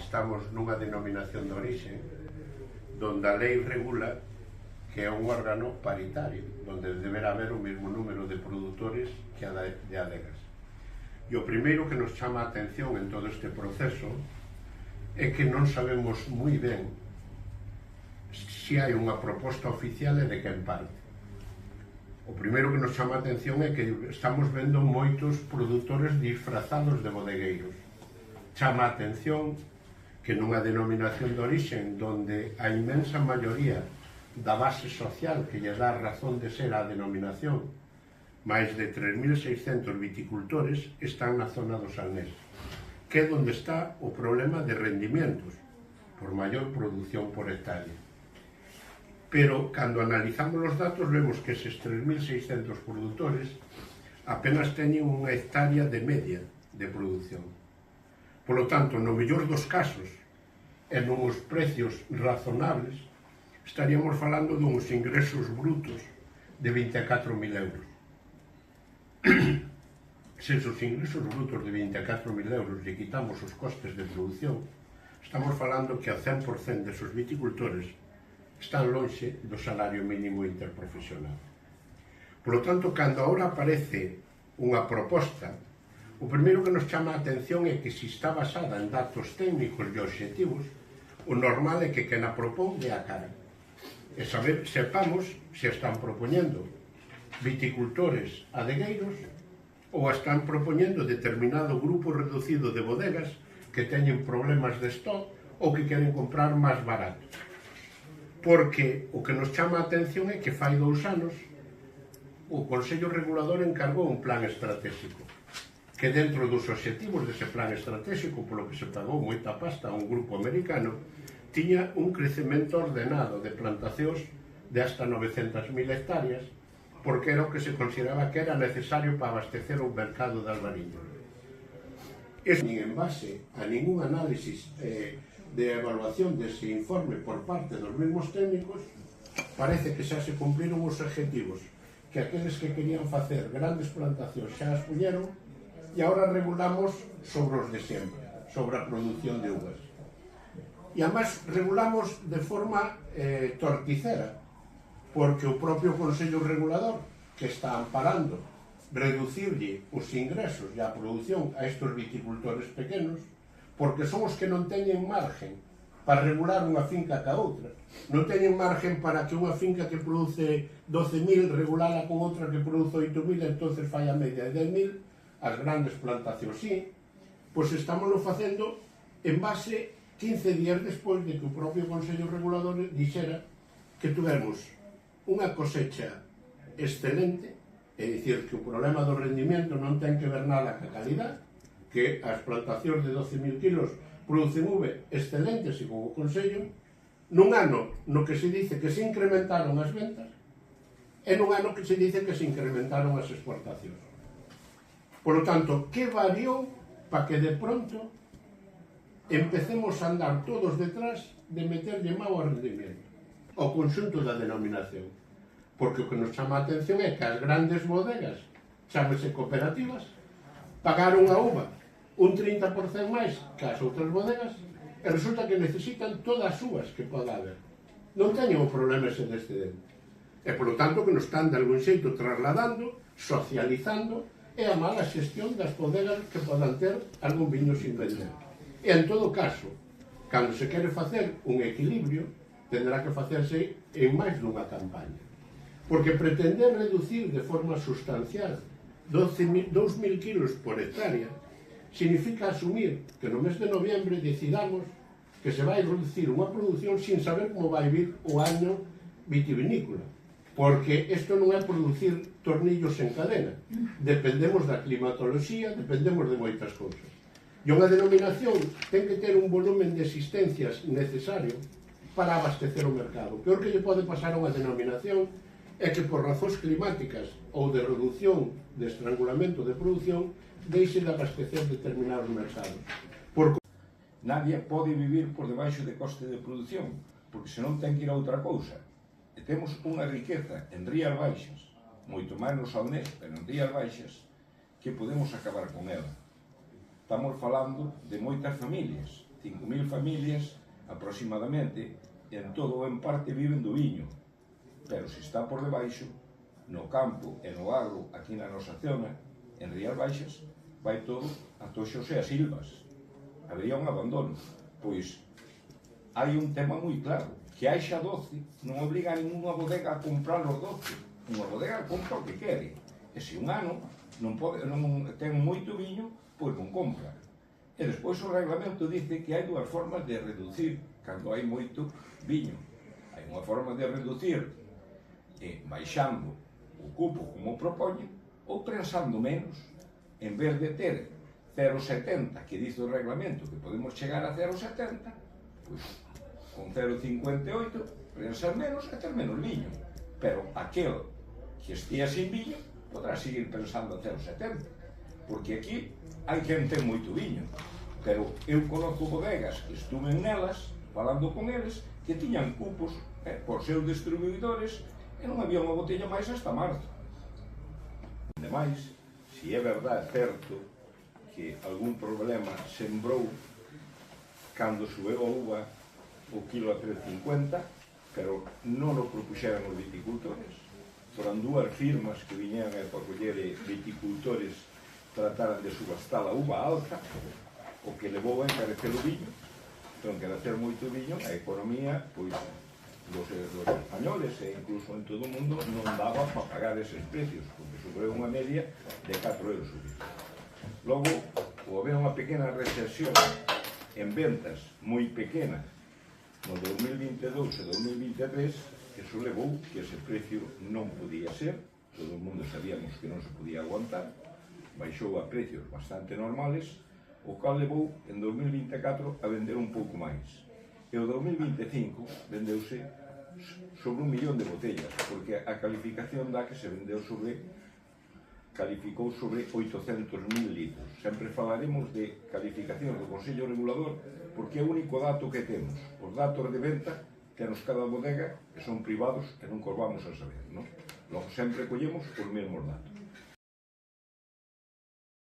estamos nunha denominación de orixe donde a lei regula que é un órgano paritario, donde deberá haber o mesmo número de produtores que a de adegas. E o primeiro que nos chama a atención en todo este proceso é que non sabemos moi ben se hai unha proposta oficial e de quen parte. O primeiro que nos chama a atención é que estamos vendo moitos produtores disfrazados de bodegueiros. Chama a atención que nunha denominación de orixe donde a inmensa maioría da base social que lle dá razón de ser a denominación, máis de 3.600 viticultores están na zona do Salnés, que é onde está o problema de rendimientos por maior produción por hectárea. Pero, cando analizamos os datos, vemos que eses 3.600 produtores apenas teñen unha hectárea de media de produción. Por lo tanto, no mellor dos casos, en uns precios razonables, estaríamos falando duns ingresos brutos de 24.000 euros. Se esos ingresos brutos de 24.000 euros lle quitamos os costes de produción, estamos falando que a 100% desos viticultores están lonxe do salario mínimo interprofesional. Por lo tanto, cando agora aparece unha proposta, o primeiro que nos chama a atención é que se está basada en datos técnicos e obxectivos, o normal é que quen a propón dé a cara. E sepamos se están propoñendo viticultores adegueiros ou están propoñendo determinado grupo reducido de bodegas que teñen problemas de stock ou que queren comprar máis barato. Porque o que nos chama a atención é que fai 2 anos o Consello Regulador encargou un plan estratégico que dentro dos obxectivos dese plan estratégico, polo que se pagou moita pasta a un grupo americano, tiña un crecemento ordenado de plantacións de hasta 900.000 hectáreas, porque era o que se consideraba que era necesario para abastecer o mercado de Albariño. Nin en base a ningún análisis de evaluación dese informe por parte dos mesmos técnicos, parece que xa se cumpliron os objetivos que aqueles que querían facer grandes plantacións xa as puñeron, e agora regulamos sobre os de sempre, sobre a produción de uvas. E además regulamos de forma torticera, porque o propio Consello Regulador, que está amparando reducirlle os ingresos e a produción a estes viticultores pequenos, porque son os que non teñen margen para regular unha finca ca outra. Non teñen margen para que unha finca que produce 12.000 regulala con outra que produce 8.000, entonces fai a media de 10.000, as grandes plantacións sí, pois estamos facendo en base 15 días despois de que o propio Consello Regulador dixera que tuvemos unha cosecha excelente, é dicir, que o problema do rendimento non ten que ver nada ca calidad, que as plantacións de 12.000 kilos producen uve excelentes, segundo o Consello, nun ano no que se dice que se incrementaron as ventas e nun ano que se dice que se incrementaron as exportacións. Por lo tanto, que variou para que de pronto empecemos a andar todos detrás de meterlle mau ao rendimento, ao conxunto da denominación? Porque o que nos chama a atención é que as grandes bodegas, chámese cooperativas, pagaron a uva un 30% máis que as outras bodegas e resulta que necesitan todas as uvas que poda haber. Non teñen o problema ese de excedente. E, por lo tanto, que nos están de algún xeito trasladando, socializando, e a mala xestión das bodegas que podan ter algún viño sin vender. E, en todo caso, cando se quere facer un equilibrio, tendrá que facerse en máis dunha campaña. Porque pretender reducir de forma sustancial 2.000 kilos por hectárea significa asumir que no mes de noviembre decidamos que se vai reducir unha produción sin saber como vai vir o año vitivinícola. Porque isto non é producir tornillos en cadena. Dependemos da climatoloxía, dependemos de moitas cousas. E unha denominación ten que ter un volumen de existencias necesario para abastecer o mercado. O peor que lle pode pasar a unha denominación é que por razóns climáticas ou de reducción de estrangulamento de produción deixe de abastecer determinados mercados. Nadie pode vivir por debaixo de coste de produción, porque senón ten que ir a outra cousa. E temos unha riqueza en Rías Baixas, moito máis no Salnés, pero en Rías Baixas, que podemos acabar con ela. Estamos falando de moitas familias 5.000 familias aproximadamente, en todo ou en parte viven do viño, pero se está por debaixo, no campo e no agro, aquí na nosa zona, en Rías Baixas, vai todo a Toxos e a Silvas. Habería un abandono. Pois, hai un tema moi claro, que haixa 12 non obriga a ninguna bodega a comprar os 12. Unha bodega compra o que quere. E se un ano non ten moito viño, pois non compra. E despois o reglamento dice que hai dúas formas de reducir cando hai moito viño. Hai unha forma de reducir baixando o cupo como propoñen, ou prensando menos. En vez de ter 0,70, que dice o reglamento que podemos chegar a 0,70, pois con 0,58 prensar menos e ter menos viño. Pero aquel que estea sin viño podrá seguir pensando a 0,70, porque aquí hai quen ten moito viño, pero eu conozco bodegas que estuven nelas, falando con eles, que tiñan cupos por seus distribuidores e non había unha botella máis hasta marzo. Ademais, se é verdade certo que algún problema sembrou cando subeu a uva o kilo a 3,50, pero non o propuxeran os viticultores. Foran dúas firmas que viñeran para coller viticultores trataran de subastar a uva alta, o que levou a encarecer o viño. Entón, encarecer moito viño, a economía, pois, dos españoles e incluso en todo o mundo non daba para pagar eses precios, porque subiu unha media de 4 euros o litro. Logo, houve unha pequena recesión en ventas moi pequena no 2022 e 2023, que eso levou que ese precio non podía ser, todo o mundo sabíamos que non se podía aguantar, baixou a precios bastante normales, o cal levou en 2024 a vender un pouco máis. E o 2025 vendeuse sobre 1 millón de botellas, porque a calificación da que se vendeu calificou sobre 800.000 litros. Sempre falaremos de calificación do Consello Regulador, porque é o único dato que temos. Os datos de venta tenos cada bodega que son privados e non cos vamos a saber, non? Logo sempre collemos os mesmos datos.